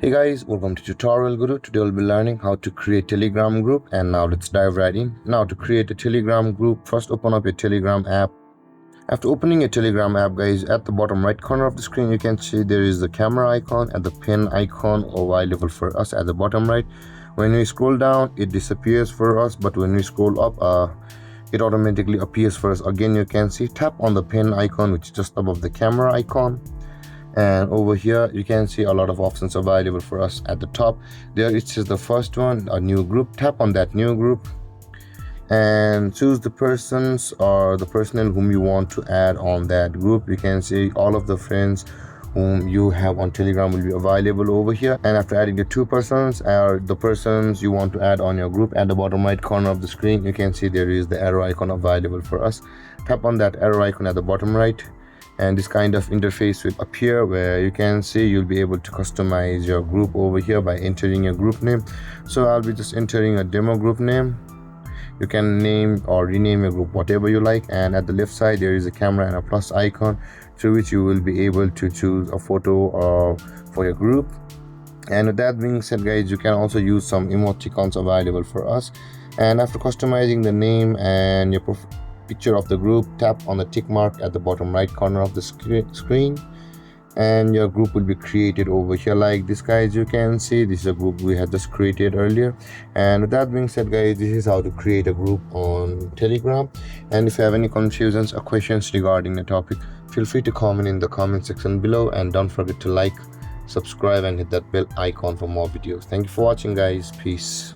Hey guys, welcome to Tutorial Guru. Today we'll be learning how to create Telegram group, and now let's dive right in. Now to create a Telegram group, first open up your Telegram app. After opening your Telegram app, guys, at the bottom right corner of the screen you can see there is the camera icon and the pin icon available for us at the bottom right. When we scroll down it disappears for us, but when we scroll up it automatically appears for us. Again, you can see tap on the pin icon which is just above the camera icon, and over here you can see a lot of options available for us. At the top there it says the first one, a new group. Tap on that new group and choose the persons or the personnel whom you want to add on that group. You can see all of the friends whom you have on Telegram will be available over here. And after adding the two persons or the persons you want to add on your group, at the bottom right corner of the screen you can see there is the arrow icon available for us. Tap on that arrow icon at the bottom right and this kind of interface will appear where you can see you'll be able to customize your group over here by entering your group name. So I'll be just entering a demo group name. You can name or rename your group whatever you like, and at the left side there is a camera and a plus icon through which you will be able to choose a photo for your group. And with that being said, guys, you can also use some emoticons available for us. And after customizing the name and your picture of the group, tap on the tick mark at the bottom right corner of the screen and your group will be created over here like this. Guys, you can see this is a group we had just created earlier. And with that being said, guys, this is how to create a group on Telegram. And if you have any confusions or questions regarding the topic, feel free to comment in the comment section below, and don't forget to like, subscribe and hit that bell icon for more videos. Thank you for watching, guys. Peace.